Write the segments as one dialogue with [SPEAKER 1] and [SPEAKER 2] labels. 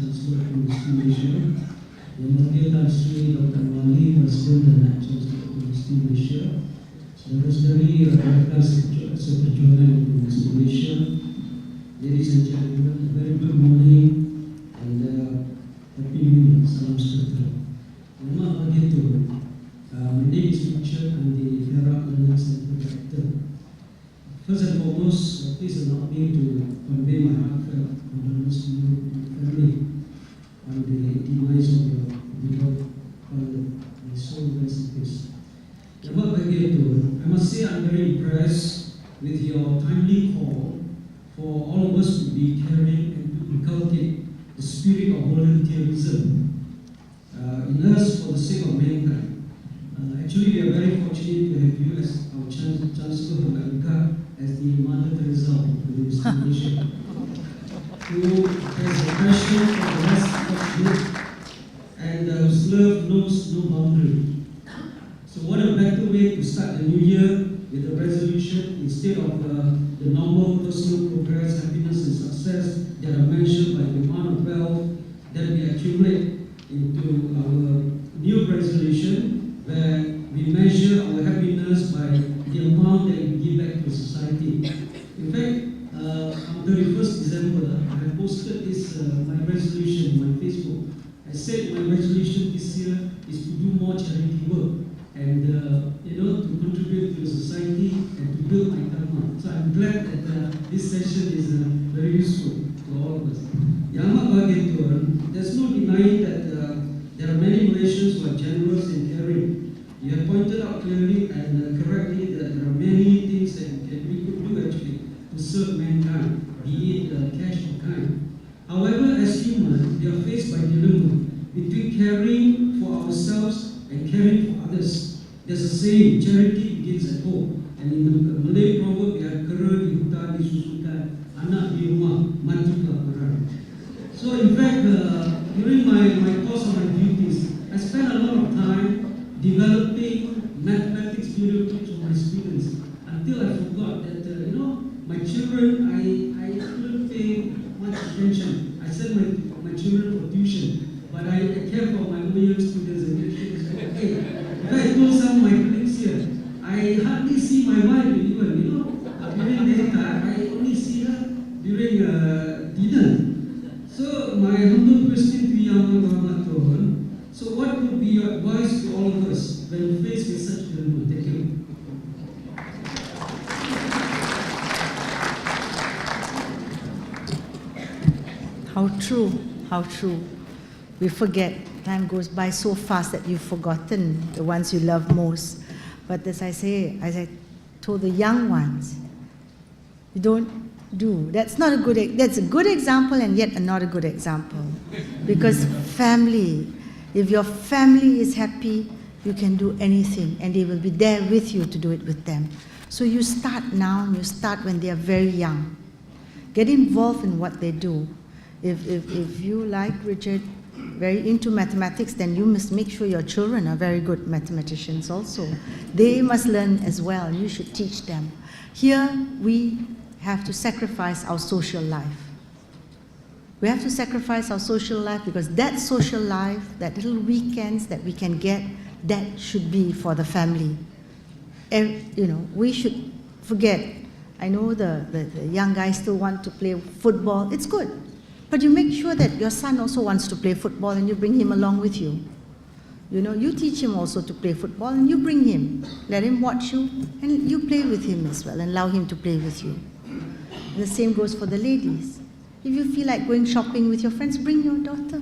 [SPEAKER 1] Chancellor of University Malaysia, Yang Mulia Tan Sri Dr. Wali, President dan Chancellor of University Malaysia, saudara-saudari rakan seperjuangan University Malaysia, ladies and gentlemen, a very good morning and happy new year. Salam sejahtera. Nama begitu. My name is Richard. I'm the YABhg Learning Center Director. First and foremost, please allow me to convey my heartfelt condolences to you and your family on the demise of your beloved father. May his soul rest in peace. YABhg begitu. I must say I'm very impressed with your timely call for all of us to be caring and to inculcate the spirit of volunteerism in us for the sake of mankind. Actually, we are very fortunate to have you as our Chancellor of YABhg as the Mother Teresa of the University of Malaysia, who has a passion for the rest of youth and whose love knows no boundary. So what a better way to start the new year with a resolution instead of the normal personal progress, happiness and success that are mentioned by the amount of wealth that we accumulate into our new resolution, where we measure our happiness by the amount that we give back to society. In fact, on 31st December, I posted this my resolution on my Facebook. I said my resolution this year is to do more charity work and to contribute to society and to build my karma. So I'm glad that this session is very useful to all of us. YABhg, there's no denying that there are many Malaysians who are generous and caring. You have pointed out clearly and correctly that there are many things that we could do actually to serve mankind, be it cash or kind. However, as humans, we are faced by dilemma between caring for ourselves and caring for others. There's a saying, charity begins at home. And in the Malay proverb, we have kera di hutan disusukan, anak di rumah, mati kelaparan. So in fact, during my course of my duties, I spent a lot of time developing mathematics theories for my students until I forgot that my children, I couldn't pay much attention. I sent my children for tuition, but I care for my OUM students and make sure it's okay. In fact, I told some of my colleagues here, I hardly see my wife even, during daytime, I only see her during dinner. So my humble question to YABhg, so what would be your advice to all of us when faced with such dilemma? Thank you.
[SPEAKER 2] How true, how true. We forget. Time goes by so fast that you've forgotten the ones you love most. But as I told the young ones, you don't do. That's a good example and yet not a good example. Because family, if your family is happy, you can do anything and they will be there with you to do it with them. So you start now and you start when they are very young. Get involved in what they do. If you, like Richard, very into mathematics, then you must make sure your children are very good mathematicians also. They must learn as well and you should teach them. Here we have to sacrifice our social life. We have to sacrifice our social life because that social life, that little weekends that we can get, that should be for the family. And, we should forget. I know the young guys still want to play football. It's good. But you make sure that your son also wants to play football and you bring him along with you. You teach him also to play football and you bring him. Let him watch you and you play with him as well and allow him to play with you. And the same goes for the ladies. If you feel like going shopping with your friends, bring your daughter.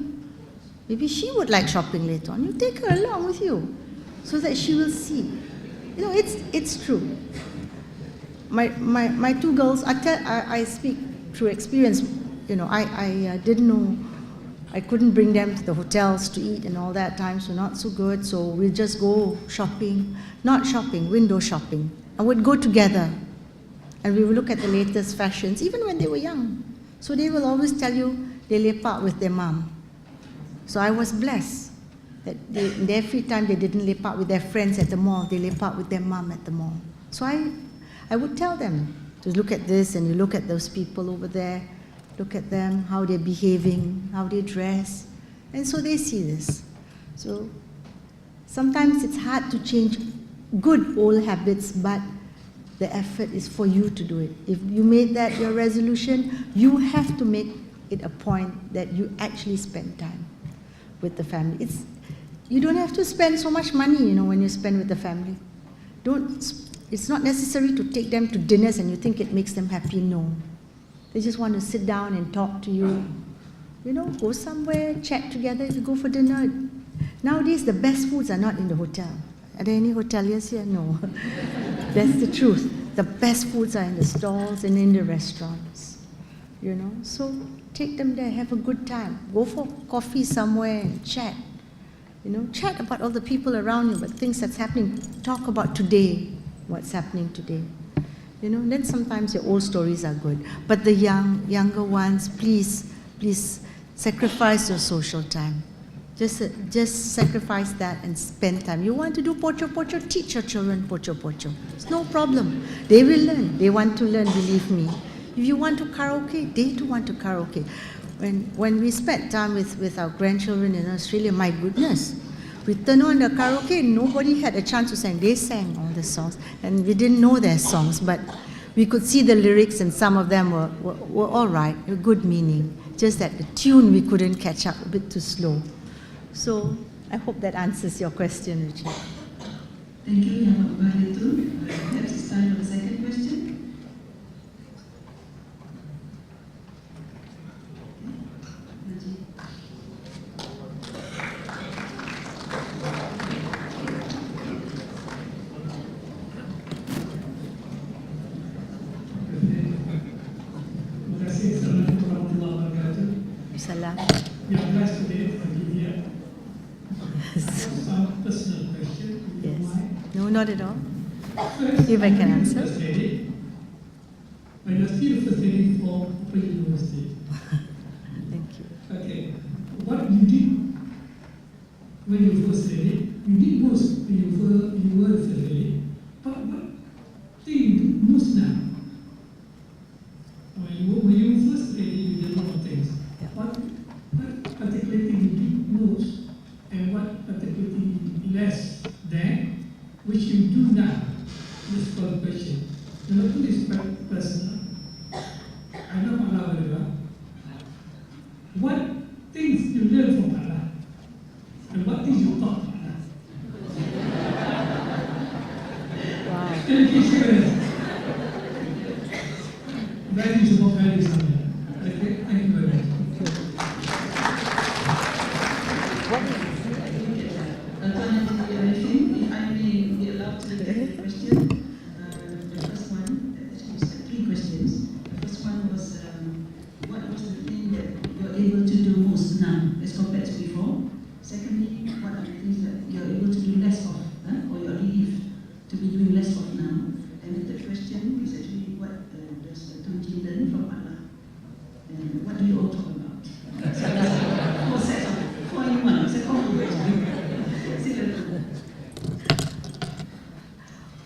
[SPEAKER 2] Maybe she would like shopping later on. You take her along with you so that she will see. It's true. My two girls, I speak through experience. I didn't know, I couldn't bring them to the hotels to eat and all that time, so not so good. So we'll just go shopping, not shopping, window shopping. And we'd go together and we would look at the latest fashions, even when they were young. So they will always tell you they lepak with their mom. So I was blessed that in their free time they didn't lepak with their friends at the mall, they lepak with their mom at the mall. So I would tell them to look at this and you look at those people over there. look at them, how they're behaving, how they dress, and so they see this. So sometimes it's hard to change good old habits, but the effort is for you to do it. If you made that your resolution, you have to make it a point that you actually spend time with the family. You don't have to spend so much money, when you spend with the family. It's not necessary to take them to dinners and you think it makes them happy. No. They just want to sit down and talk to you. Go somewhere, chat together, you go for dinner. Nowadays, the best foods are not in the hotel. Are there any hoteliers here? No. That's the truth. The best foods are in the stalls and in the restaurants. So take them there, have a good time. Go for coffee somewhere and chat. Chat about all the people around you, but things that's happening. Talk about today, what's happening today. Then sometimes your old stories are good. But the younger ones, please sacrifice your social time. Just sacrifice that and spend time. You want to do pocho, teach your children pocho. It's no problem. They will learn. They want to learn, believe me. If you want to karaoke, they too want to karaoke. When we spent time with our grandchildren in Australia, my goodness, we turned on the karaoke, nobody had a chance to sing. They sang all the songs, and we didn't know their songs, but we could see the lyrics, and some of them were all right, a good meaning. Just that the tune we couldn't catch up, a bit too slow. So I hope that answers your question, Richard.
[SPEAKER 3] Thank you, YABhg. Perhaps it's time for the second question.
[SPEAKER 2] Salam.
[SPEAKER 1] We are blessed today to be here. Some personal question.
[SPEAKER 2] Yes. No, not at all.
[SPEAKER 1] First,
[SPEAKER 2] If I can answer.
[SPEAKER 1] First lady, when you're still first lady for Open University.
[SPEAKER 2] Thank you.
[SPEAKER 1] Okay. What you did when you were first lady, you did most when you were first lady, but what do you do most now? When you were first lady, you did a lot of things.
[SPEAKER 2] Yeah.
[SPEAKER 1] What particular thing you did most, and what particular thing you did less than, which you do now? This is the question. Number two is quite personal. I know Allah very well. What things you learn from Allah, and what things you taught Allah?
[SPEAKER 2] Wow.
[SPEAKER 1] Can you please share values about values on that? Okay, thank you very much.
[SPEAKER 3] If I may be allowed to take the question, the first one, actually three questions. The first one was, what was the thing that you're able to do most now as compared to before? Secondly, what are the things that you're able to do less of, or you're relieved to be doing less of now? And the third question is actually, what does Jeanne learn from Allah? And what do you all talk about? So that's 4 sets of 4 in 1. It's a compliment.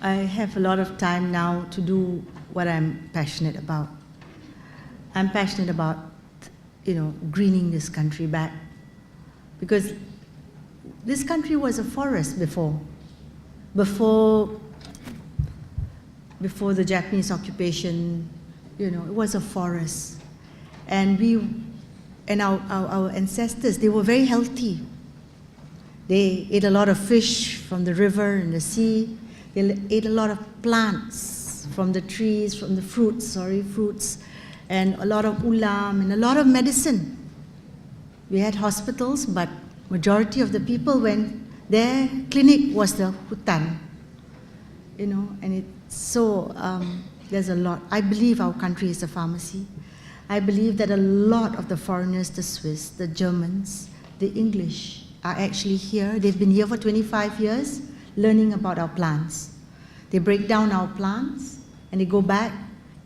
[SPEAKER 2] I have a lot of time now to do what I'm passionate about. I'm passionate about, greening this country back. Because this country was a forest before the Japanese occupation, it was a forest. And our ancestors, they were very healthy. They ate a lot of fish from the river and the sea. They ate a lot of plants from the trees, from the fruits, and a lot of OUM and a lot of medicine. We had hospitals, but majority of the people went, their clinic was the hutan, and it's so, there's a lot. I believe our country is a pharmacy. I believe that a lot of the foreigners, the Swiss, the Germans, the English, are actually here. They've been here for 25 years learning about our plants. They break down our plants and they go back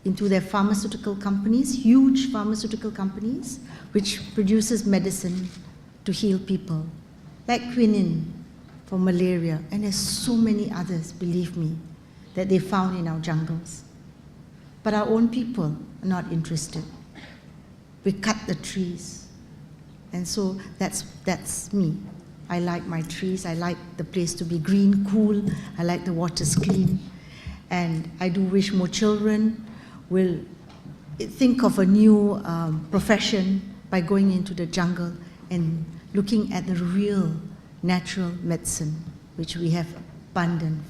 [SPEAKER 2] into their pharmaceutical companies, huge pharmaceutical companies, which produces medicine to heal people, like quinine for malaria, and there's so many others, believe me, that they found in our jungles. But our own people are not interested. we cut the trees. And so that's me. I like my trees, I like the place to be green, cool, I like the waters clean. And I do wish more children will think of a new profession by going into the jungle and looking at the real natural medicine, which we have abundant